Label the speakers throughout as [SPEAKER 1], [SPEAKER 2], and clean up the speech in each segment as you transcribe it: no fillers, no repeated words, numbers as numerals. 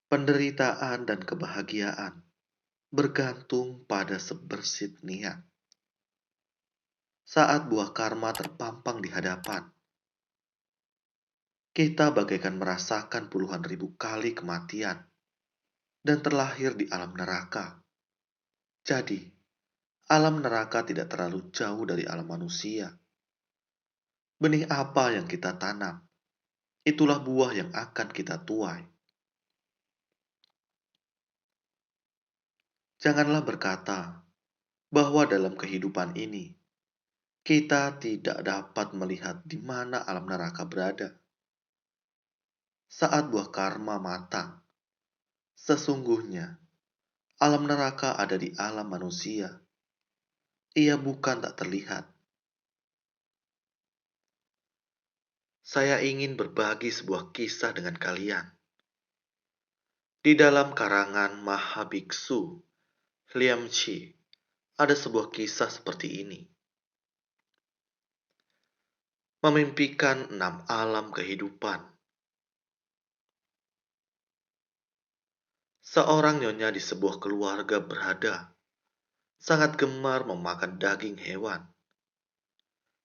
[SPEAKER 1] Penderitaan dan kebahagiaan bergantung pada sebersit niat. Saat buah karma terpampang di hadapan, kita bagaikan merasakan puluhan ribu kali kematian dan terlahir di alam neraka. Jadi, alam neraka tidak terlalu jauh dari alam manusia. Benih apa yang kita tanam, itulah buah yang akan kita tuai. Janganlah berkata bahwa dalam kehidupan ini kita tidak dapat melihat di mana alam neraka berada. Saat buah karma matang, sesungguhnya alam neraka ada di alam manusia. Ia bukan tak terlihat. Saya ingin berbagi sebuah kisah dengan kalian. Di dalam karangan Mahabiksu Liamchi, ada sebuah kisah seperti ini. Memimpikan 6 alam kehidupan. Seorang nyonya di sebuah keluarga berada, sangat gemar memakan daging hewan,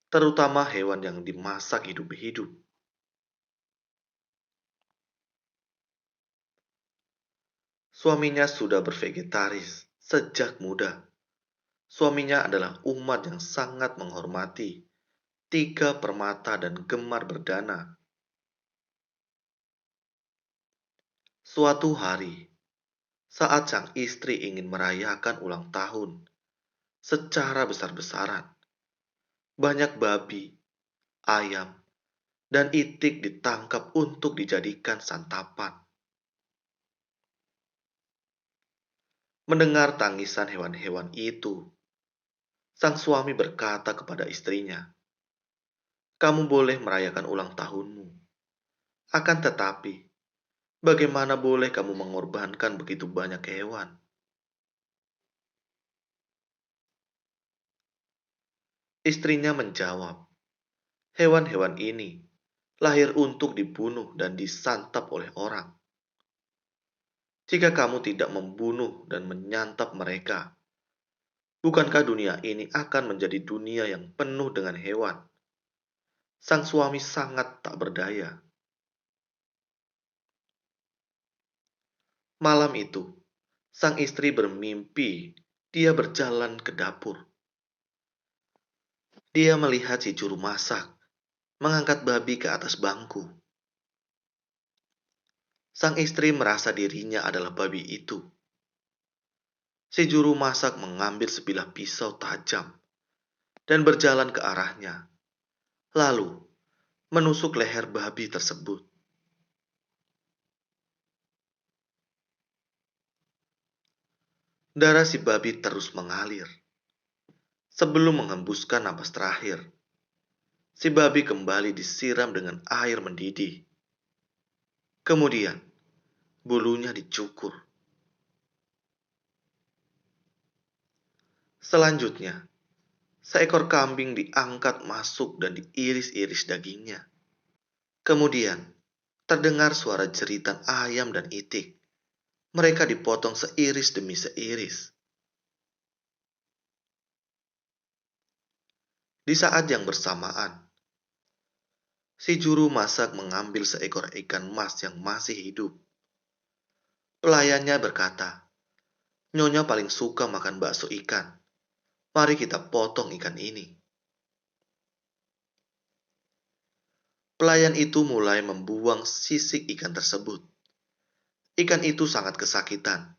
[SPEAKER 1] terutama hewan yang dimasak hidup-hidup. Suaminya sudah bervegetaris sejak muda. Suaminya adalah umat yang sangat menghormati tiga permata dan gemar berdana. Suatu hari, saat sang istri ingin merayakan ulang tahun secara besar-besaran, banyak babi, ayam, dan itik ditangkap untuk dijadikan santapan. Mendengar tangisan hewan-hewan itu, sang suami berkata kepada istrinya, "Kamu boleh merayakan ulang tahunmu. Akan tetapi, bagaimana boleh kamu mengorbankan begitu banyak hewan?" Istrinya menjawab, "Hewan-hewan ini lahir untuk dibunuh dan disantap oleh orang. Jika kamu tidak membunuh dan menyantap mereka, bukankah dunia ini akan menjadi dunia yang penuh dengan hewan?" Sang suami sangat tak berdaya. Malam itu, sang istri bermimpi dia berjalan ke dapur. Dia melihat si juru masak mengangkat babi ke atas bangku. Sang istri merasa dirinya adalah babi itu. Si juru masak mengambil sebilah pisau tajam dan berjalan ke arahnya, lalu menusuk leher babi tersebut. Darah si babi terus mengalir. Sebelum menghembuskan napas terakhir, si babi kembali disiram dengan air mendidih. Kemudian, bulunya dicukur. Selanjutnya, seekor kambing diangkat masuk dan diiris-iris dagingnya. Kemudian, terdengar suara jeritan ayam dan itik. Mereka dipotong seiris demi seiris. Di saat yang bersamaan, si juru masak mengambil seekor ikan mas yang masih hidup. Pelayannya berkata, "Nyonya paling suka makan bakso ikan. Mari kita potong ikan ini." Pelayan itu mulai membuang sisik ikan tersebut. Ikan itu sangat kesakitan.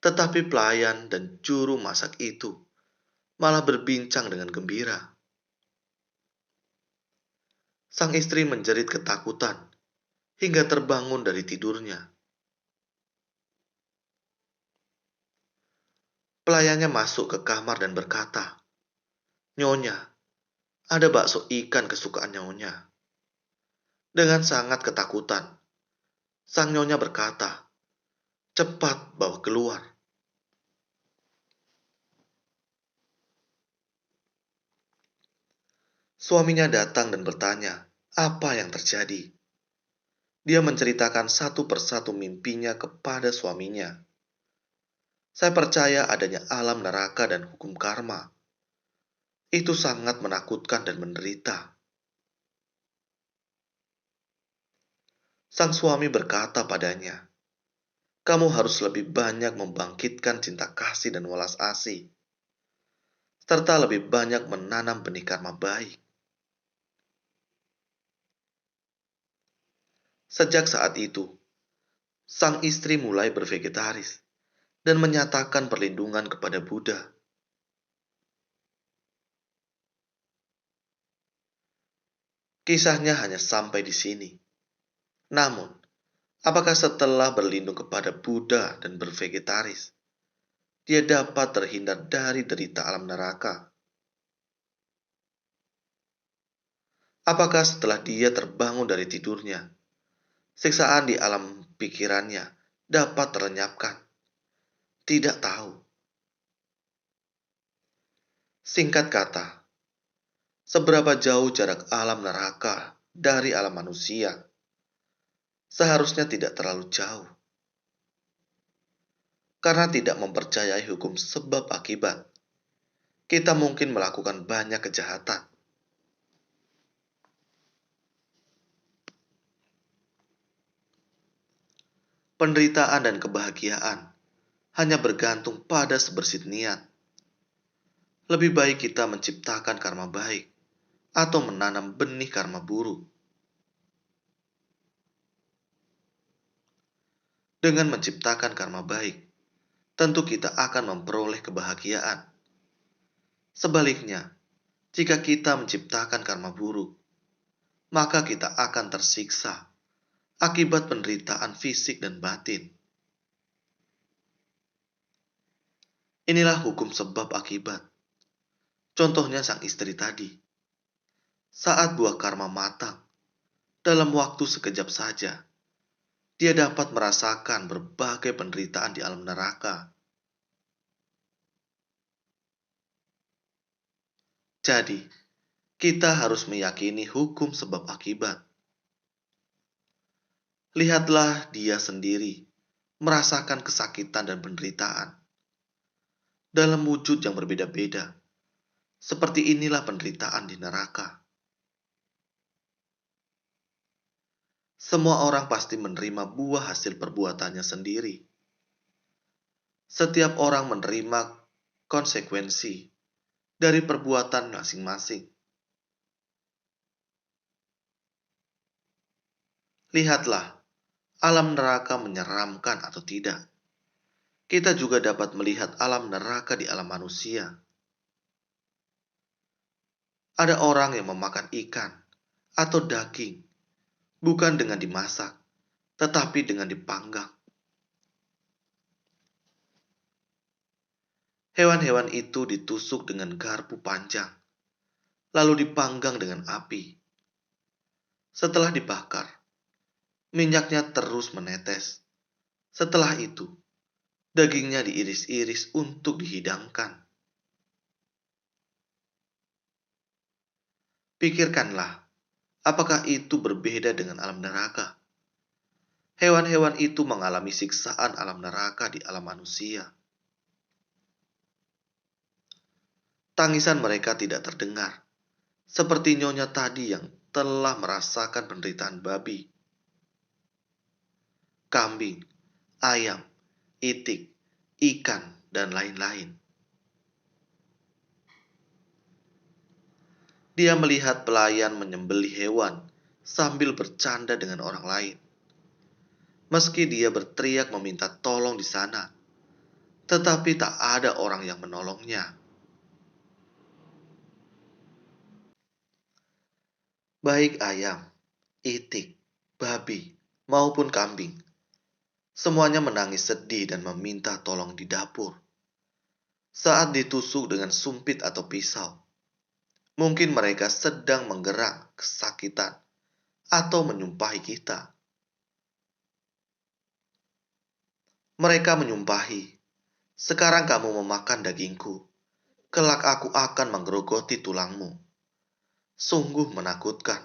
[SPEAKER 1] Tetapi pelayan dan juru masak itu malah berbincang dengan gembira. Sang istri menjerit ketakutan hingga terbangun dari tidurnya. Pelayannya masuk ke kamar dan berkata, "Nyonya, ada bakso ikan kesukaan nyonya." Dengan sangat ketakutan, sang nyonya berkata, "Cepat bawa keluar." Suaminya datang dan bertanya, apa yang terjadi. Dia menceritakan satu persatu mimpinya kepada suaminya. Saya percaya adanya alam neraka dan hukum karma. Itu sangat menakutkan dan menderita. Sang suami berkata padanya, "Kamu harus lebih banyak membangkitkan cinta kasih dan welas asih, serta lebih banyak menanam benih karma baik." Sejak saat itu, sang istri mulai bervegetaris dan menyatakan perlindungan kepada Buddha. Kisahnya hanya sampai di sini. Namun, apakah setelah berlindung kepada Buddha dan bervegetaris, dia dapat terhindar dari derita alam neraka? Apakah setelah dia terbangun dari tidurnya, siksaan di alam pikirannya dapat terlenyapkan? Tidak tahu. Singkat kata, seberapa jauh jarak alam neraka dari alam manusia? Seharusnya tidak terlalu jauh. Karena tidak mempercayai hukum sebab akibat, kita mungkin melakukan banyak kejahatan. Penderitaan dan kebahagiaan hanya bergantung pada sebersit niat. Lebih baik kita menciptakan karma baik atau menanam benih karma buruk. Dengan menciptakan karma baik, tentu kita akan memperoleh kebahagiaan. Sebaliknya, jika kita menciptakan karma buruk, maka kita akan tersiksa akibat penderitaan fisik dan batin. Inilah hukum sebab akibat. Contohnya sang istri tadi. Saat buah karma matang, dalam waktu sekejap saja, dia dapat merasakan berbagai penderitaan di alam neraka. Jadi, kita harus meyakini hukum sebab akibat. Lihatlah dia sendiri merasakan kesakitan dan penderitaan dalam wujud yang berbeda-beda. Seperti inilah penderitaan di neraka. Semua orang pasti menerima buah hasil perbuatannya sendiri. Setiap orang menerima konsekuensi dari perbuatan masing-masing. Lihatlah, alam neraka menyeramkan atau tidak. Kita juga dapat melihat alam neraka di alam manusia. Ada orang yang memakan ikan atau daging, bukan dengan dimasak, tetapi dengan dipanggang. Hewan-hewan itu ditusuk dengan garpu panjang, lalu dipanggang dengan api. Setelah dibakar, minyaknya terus menetes. Setelah itu, dagingnya diiris-iris untuk dihidangkan. Pikirkanlah, apakah itu berbeda dengan alam neraka? Hewan-hewan itu mengalami siksaan alam neraka di alam manusia. Tangisan mereka tidak terdengar, seperti nyonya tadi yang telah merasakan penderitaan babi, kambing, ayam, itik, ikan, dan lain-lain. Dia melihat pelayan menyembelih hewan sambil bercanda dengan orang lain. Meski dia berteriak meminta tolong di sana, tetapi tak ada orang yang menolongnya. Baik ayam, itik, babi, maupun kambing, semuanya menangis sedih dan meminta tolong di dapur. Saat ditusuk dengan sumpit atau pisau, mungkin mereka sedang menggerak kesakitan atau menyumpahi kita. Mereka menyumpahi, "Sekarang kamu memakan dagingku, kelak aku akan menggerogoti tulangmu." Sungguh menakutkan.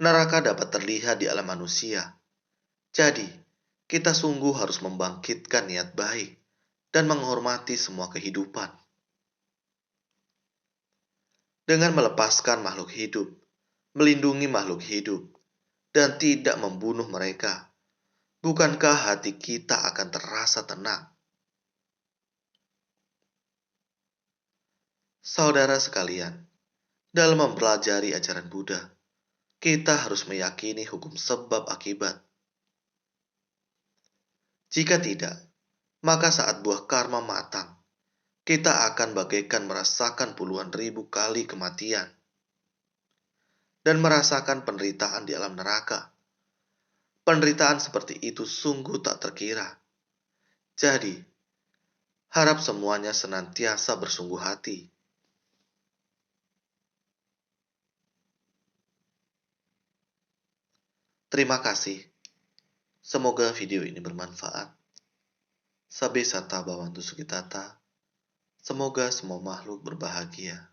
[SPEAKER 1] Neraka dapat terlihat di alam manusia. Jadi, kita sungguh harus membangkitkan niat baik dan menghormati semua kehidupan. Dengan melepaskan makhluk hidup, melindungi makhluk hidup, dan tidak membunuh mereka, bukankah hati kita akan terasa tenang? Saudara sekalian, dalam mempelajari ajaran Buddha, kita harus meyakini hukum sebab akibat. Jika tidak, maka saat buah karma matang, kita akan bagaikan merasakan puluhan ribu kali kematian dan merasakan penderitaan di alam neraka. Penderitaan seperti itu sungguh tak terkira. Jadi, harap semuanya senantiasa bersungguh hati. Terima kasih. Semoga video ini bermanfaat. Sabe sata bawantu sukitata. Semoga semua makhluk berbahagia.